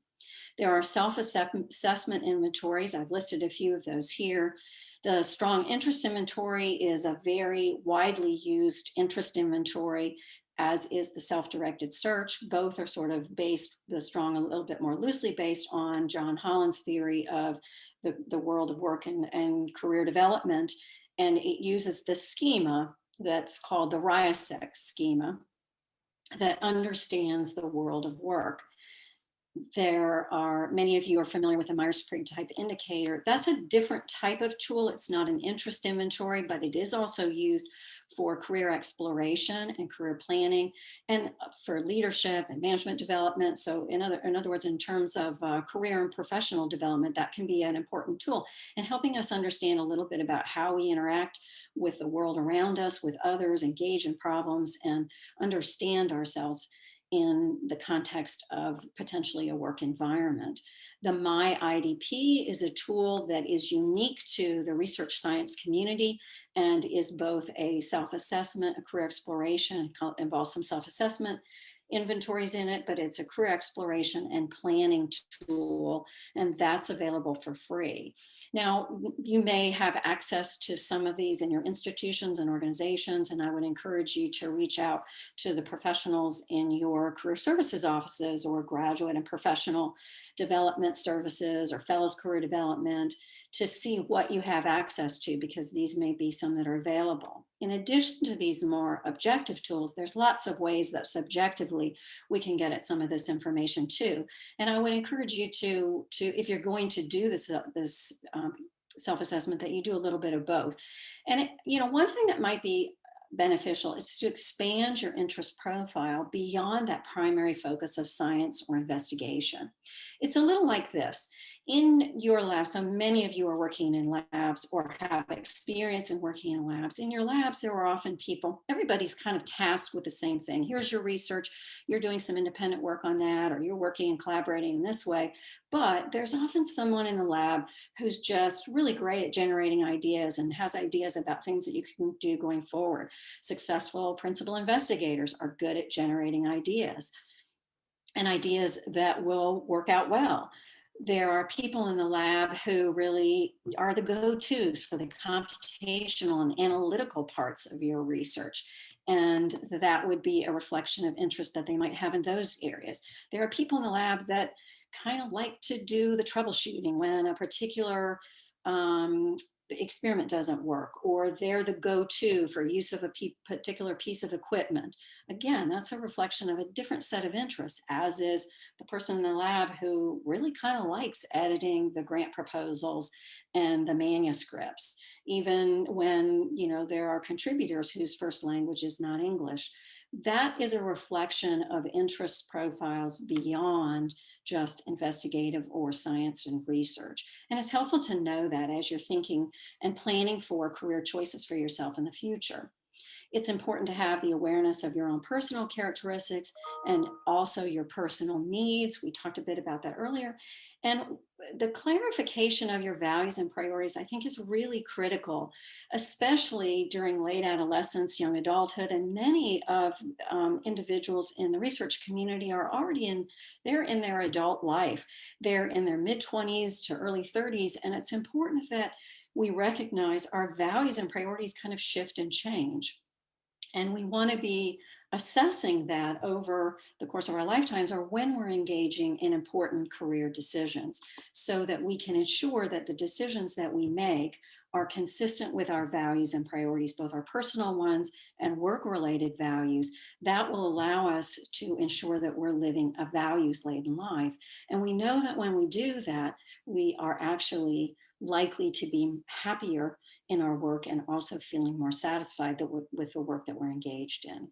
There are self-assessment inventories. I've listed a few of those here. The strong interest inventory is a very widely used interest inventory, as is the self-directed search. Both are sort of based, the strong a little bit more loosely based on John Holland's theory of the world of work and career development. And it uses this schema that's called the RIASEC schema. that understands the world of work. There are, many of you are familiar with the Myers-Briggs type indicator. That's a different type of tool. It's not an interest inventory, but it is also used for career exploration and career planning, and for leadership and management development. So in other words, in terms of career and professional development, that can be an important tool in helping us understand a little bit about how we interact with the world around us, with others, engage in problems, and understand ourselves in the context of potentially a work environment. The My IDP is a tool that is unique to the research science community and is both a self-assessment, a career exploration, involves some self-assessment inventories in it, but it's a career exploration and planning tool, and that's available for free. Now, you may have access to some of these in your institutions and organizations, and I would encourage you to reach out to the professionals in your career services offices or graduate and professional development services or fellows career development to see what you have access to, because these may be some that are available. In addition to these more objective tools, there's lots of ways that subjectively we can get at some of this information too. And I would encourage you to if you're going to do this self-assessment, that you do a little bit of both. And one thing that might be beneficial is to expand your interest profile beyond that primary focus of science or investigation. It's a little like this. In your lab, so many of you are working in labs or have experience in working in labs. In your labs, there are often people, everybody's kind of tasked with the same thing. Here's your research, you're doing some independent work on that, or you're working and collaborating in this way. But there's often someone in the lab who's just really great at generating ideas and has ideas about things that you can do going forward. Successful principal investigators are good at generating ideas, and ideas that will work out well. There are people in the lab who really are the go-tos for the computational and analytical parts of your research. And that would be a reflection of interest that they might have in those areas. There are people in the lab that kind of like to do the troubleshooting when a particular experiment doesn't work, or they're the go-to for use of a particular piece of equipment. Again, that's a reflection of a different set of interests, as is the person in the lab who really kind of likes editing the grant proposals and the manuscripts, even when there are contributors whose first language is not English. That is a reflection of interest profiles beyond just investigative or science and research. And it's helpful to know that as you're thinking and planning for career choices for yourself in the future. It's important to have the awareness of your own personal characteristics and also your personal needs. We talked a bit about that earlier. And the clarification of your values and priorities, I think, is really critical, especially during late adolescence, young adulthood, and many of individuals in the research community are already they're in their adult life. They're in their mid-20s to early 30s, and it's important that we recognize our values and priorities kind of shift and change. And we want to be assessing that over the course of our lifetimes, or when we're engaging in important career decisions, so that we can ensure that the decisions that we make are consistent with our values and priorities, both our personal ones and work-related values. That will allow us to ensure that we're living a values-laden life. And we know that when we do that, we are actually likely to be happier in our work and also feeling more satisfied with the work that we're engaged in.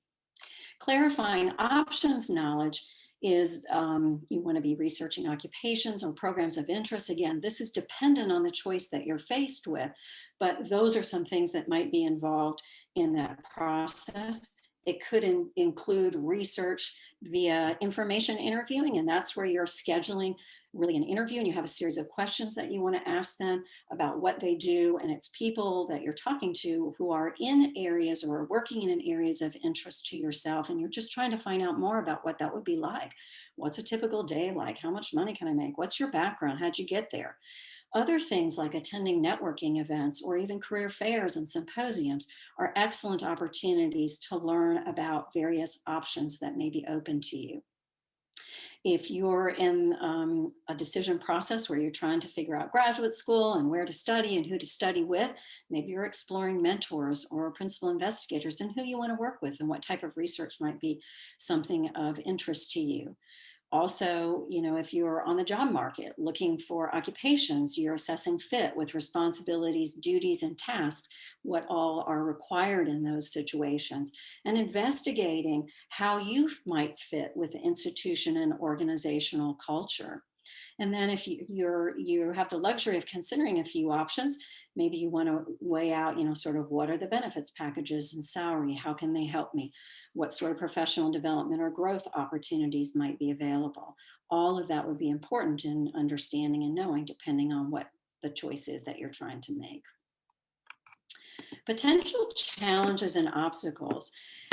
Clarifying options knowledge is you want to be researching occupations or programs of interest. Again, this is dependent on the choice that you're faced with, but those are some things that might be involved in that process. It could include research via information interviewing, and that's where you're scheduling really an interview and you have a series of questions that you want to ask them about what they do, and it's people that you're talking to who are in areas or are working in areas of interest to yourself, and you're just trying to find out more about what that would be like. What's a typical day like? How much money can I make? What's your background? How'd you get there? Other things like attending networking events or even career fairs and symposiums are excellent opportunities to learn about various options that may be open to you. If you're in a decision process where you're trying to figure out graduate school and where to study and who to study with, maybe you're exploring mentors or principal investigators and who you want to work with and what type of research might be something of interest to you. Also, if you're on the job market looking for occupations, you're assessing fit with responsibilities, duties, and tasks, what all are required in those situations, and investigating how you might fit with the institution and organizational culture. And then if you have the luxury of considering a few options, maybe you want to weigh out, sort of what are the benefits packages and salary? How can they help me? What sort of professional development or growth opportunities might be available? All of that would be important in understanding and knowing, depending on what the choice is that you're trying to make. Potential challenges and obstacles.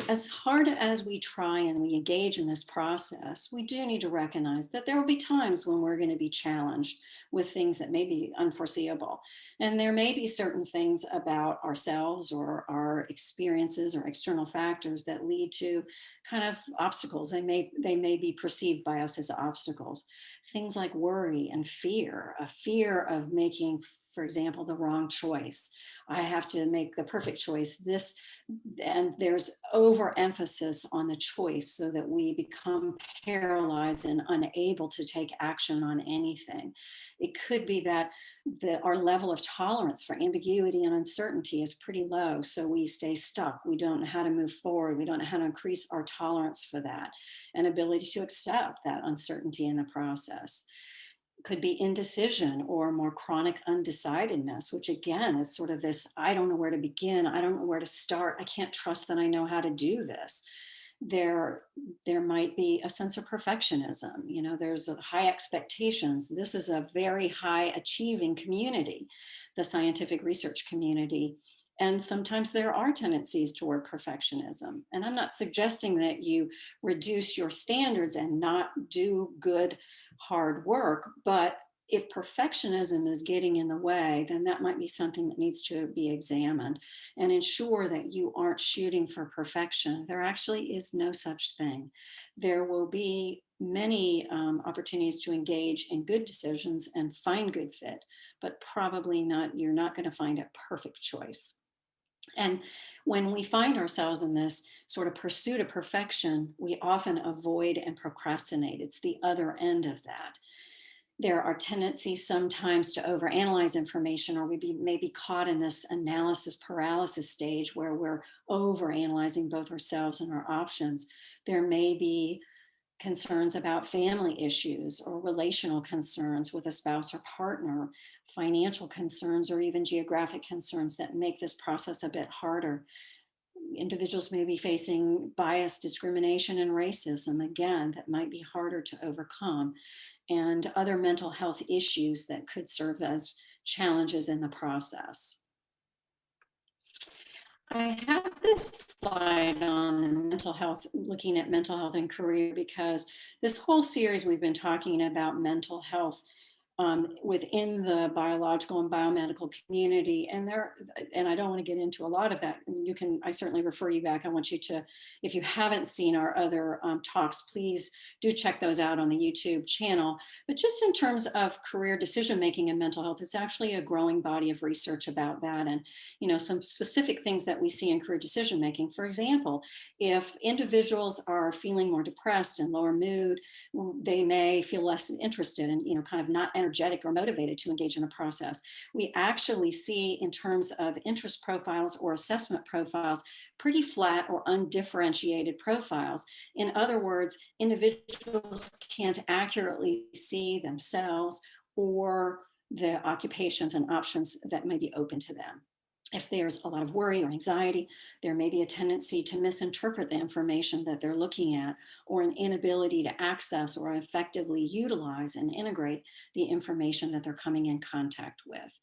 As hard as we try and we engage in this process, we do need to recognize that there will be times when we're going to be challenged with things that may be unforeseeable. And there may be certain things about ourselves or our experiences or external factors that lead to kind of obstacles. They may be perceived by us as obstacles. Things like worry and fear, a fear of making, for example, the wrong choice. I have to make the perfect choice. And there's overemphasis on the choice so that we become paralyzed and unable to take action on anything. It could be that our level of tolerance for ambiguity and uncertainty is pretty low. So we stay stuck. We don't know how to move forward. We don't know how to increase our tolerance for that and ability to accept that uncertainty in the process. Could be indecision or more chronic undecidedness, which again is sort of this, I don't know where to begin. I don't know where to start. I can't trust that I know how to do this. There might be a sense of perfectionism. There's high expectations. This is a very high achieving community, the scientific research community. And sometimes there are tendencies toward perfectionism. And I'm not suggesting that you reduce your standards and not do good, hard work. But if perfectionism is getting in the way, then that might be something that needs to be examined and ensure that you aren't shooting for perfection. There actually is no such thing. There will be many opportunities to engage in good decisions and find good fit, but probably not, you're not going to find a perfect choice. And when we find ourselves in this sort of pursuit of perfection, we often avoid and procrastinate. It's the other end of that. There are tendencies sometimes to overanalyze information, or we may be caught in this analysis paralysis stage where we're overanalyzing both ourselves and our options. There may be concerns about family issues or relational concerns with a spouse or partner, financial concerns, or even geographic concerns that make this process a bit harder. Individuals may be facing bias, discrimination, and racism, again, that might be harder to overcome, and other mental health issues that could serve as challenges in the process. I have this slide on the mental health, looking at mental health and career, because this whole series we've been talking about mental health within the biological and biomedical community. And I don't want to get into a lot of that. I certainly refer you back. I want you to, if you haven't seen our other talks, please do check those out on the YouTube channel. But just in terms of career decision-making and mental health, it's actually a growing body of research about that. And, some specific things that we see in career decision-making. For example, if individuals are feeling more depressed and lower mood, they may feel less interested and, kind of not energetic or motivated to engage in the process. We actually see, in terms of interest profiles or assessment profiles, pretty flat or undifferentiated profiles. In other words, individuals can't accurately see themselves or the occupations and options that may be open to them. If there's a lot of worry or anxiety, there may be a tendency to misinterpret the information that they're looking at, or an inability to access or effectively utilize and integrate the information that they're coming in contact with.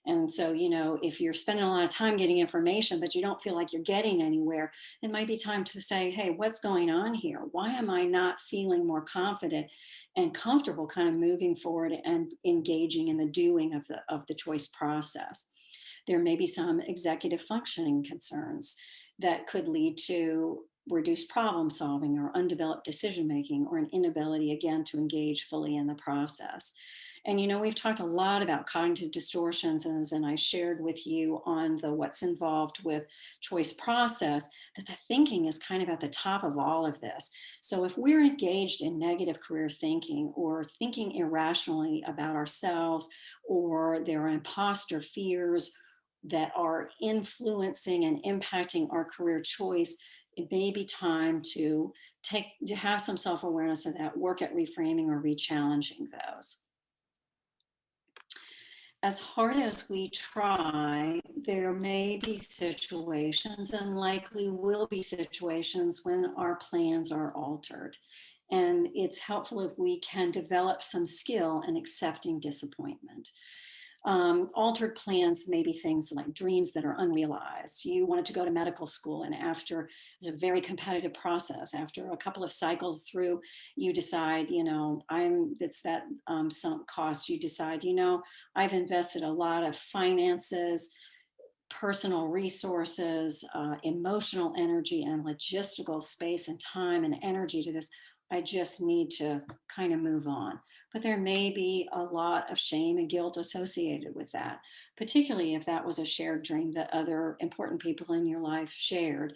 And so, if you're spending a lot of time getting information, but you don't feel like you're getting anywhere, it might be time to say, hey, what's going on here? Why am I not feeling more confident and comfortable kind of moving forward and engaging in the doing of the choice process? There may be some executive functioning concerns that could lead to reduced problem solving or undeveloped decision making, or an inability, again, to engage fully in the process. And, you know, we've talked a lot about cognitive distortions, and I shared with you on the what's involved with choice process, that the thinking is kind of at the top of all of this. So if we're engaged in negative career thinking, or thinking irrationally about ourselves, or there are imposter fears that are influencing and impacting our career choice, it may be time to have some self-awareness of that, work at reframing or re-challenging those. As hard as we try, there may be situations, and likely will be situations, when our plans are altered. And it's helpful if we can develop some skill in accepting disappointment. Altered plans may be things like dreams that are unrealized. You wanted to go to medical school, and after, it's a very competitive process. After a couple of cycles through, you decide, you know, it's that sunk cost. You decide, you know, I've invested a lot of finances, personal resources, emotional energy, and logistical space and time and energy to this. I just need to kind of move on. But there may be a lot of shame and guilt associated with that, particularly if that was a shared dream that other important people in your life shared.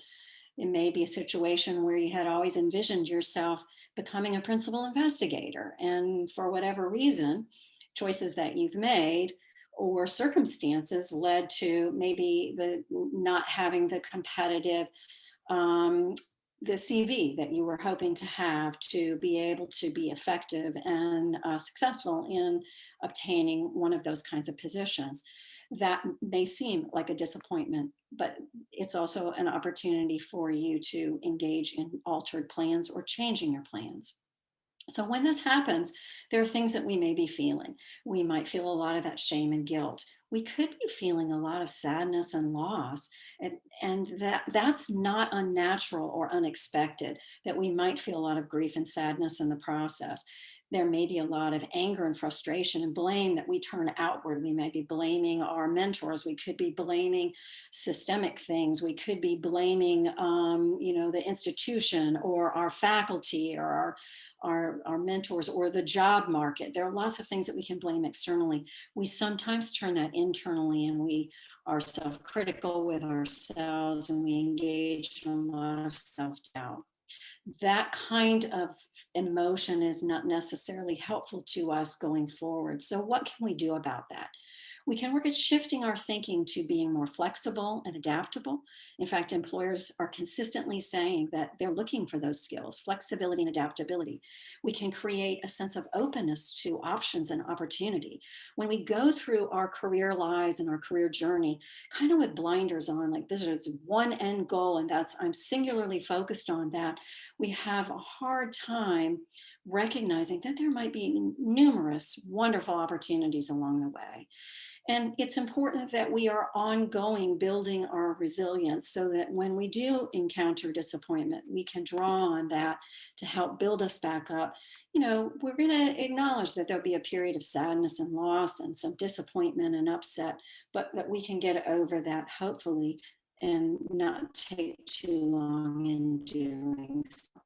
It may be a situation where you had always envisioned yourself becoming a principal investigator, and for whatever reason, choices that you've made or circumstances led to maybe the not having the competitive the CV that you were hoping to have to be able to be effective and successful in obtaining one of those kinds of positions. That may seem like a disappointment, but it's also an opportunity for you to engage in altered plans or changing your plans. So when this happens, there are things that we may be feeling. We might feel a lot of that shame and guilt. We could be feeling a lot of sadness and loss, and that's not unnatural or unexpected, that we might feel a lot of grief and sadness in the process. There may be a lot of anger and frustration and blame that we turn outward. We may be blaming our mentors. We could be blaming systemic things. We could be blaming, you know, the institution or our faculty or our mentors or the job market. There are lots of things that we can blame externally. We sometimes turn that internally, and we are self-critical with ourselves, and we engage in a lot of self-doubt. That kind of emotion is not necessarily helpful to us going forward. So what can we do about that? We can work at shifting our thinking to being more flexible and adaptable. In fact, employers are consistently saying that they're looking for those skills, flexibility and adaptability. We can create a sense of openness to options and opportunity. When we go through our career lives and our career journey, kind of with blinders on, like this is one end goal, and that's, I'm singularly focused on that, we have a hard time recognizing that there might be numerous wonderful opportunities along the way. And it's important that we are ongoing building our resilience, so that when we do encounter disappointment, we can draw on that to help build us back up. You know, we're going to acknowledge that there'll be a period of sadness and loss and some disappointment and upset, but that we can get over that, hopefully, and not take too long in doing so.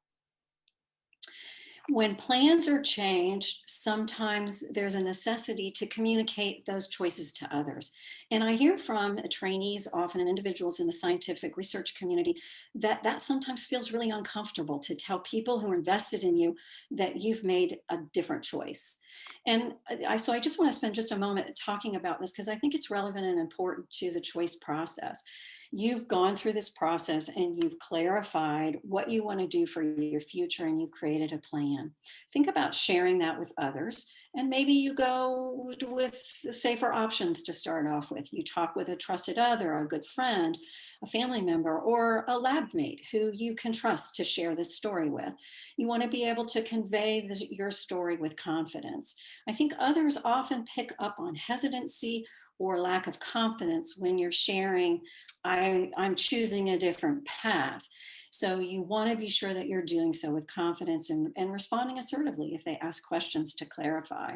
When plans are changed, sometimes there's a necessity to communicate those choices to others. And I hear from trainees, often, and individuals in the scientific research community, that sometimes feels really uncomfortable to tell people who are invested in you that you've made a different choice. And so I just want to spend just a moment talking about this, because I think it's relevant and important to the choice process. You've gone through this process and you've clarified what you want to do for your future, and you've created a plan. Think about sharing that with others, and maybe you go with the safer options to start off with. You talk with a trusted other, a good friend, a family member, or a lab mate who you can trust to share this story with. You want to be able to convey your story with confidence. I think others often pick up on hesitancy or lack of confidence when you're sharing, I'm choosing a different path. So you want to be sure that you're doing so with confidence and responding assertively if they ask questions to clarify.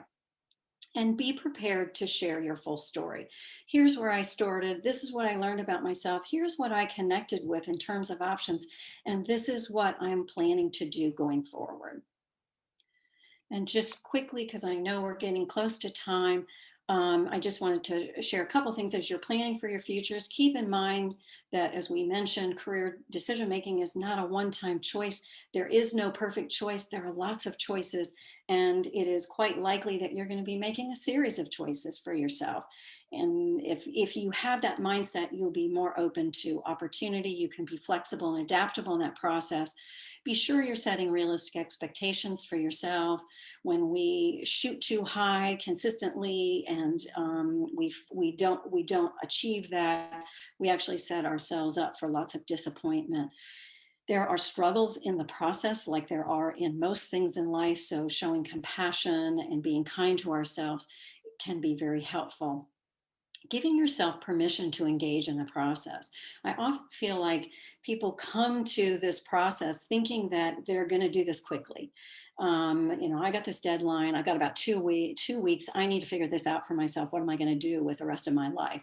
And be prepared to share your full story. Here's where I started. This is what I learned about myself. Here's what I connected with in terms of options. And this is what I'm planning to do going forward. And just quickly, because I know we're getting close to time, I just wanted to share a couple things as you're planning for your futures. Keep in mind that, as we mentioned, career decision making is not a one-time choice. There is no perfect choice. There are lots of choices, and it is quite likely that you're going to be making a series of choices for yourself. And if you have that mindset, you'll be more open to opportunity. You can be flexible and adaptable in that process. Be sure you're setting realistic expectations for yourself. When we shoot too high consistently and we don't achieve that, we actually set ourselves up for lots of disappointment. There are struggles in the process, like there are in most things in life. So showing compassion and being kind to ourselves can be very helpful. Giving yourself permission to engage in the process. I often feel like people come to this process thinking that they're going to do this quickly. I got this deadline. I got about 2 weeks. I need to figure this out for myself. What am I going to do with the rest of my life?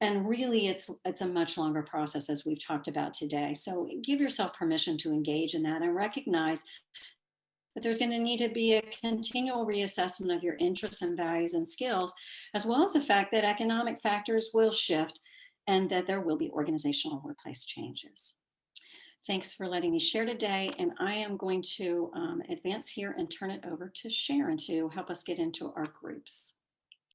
And really, it's a much longer process, as we've talked about today. So give yourself permission to engage in that and recognize that there's going to need to be a continual reassessment of your interests and values and skills, as well as the fact that economic factors will shift and that there will be organizational workplace changes. Thanks for letting me share today. And I am going to advance here and turn it over to Sharon to help us get into our groups.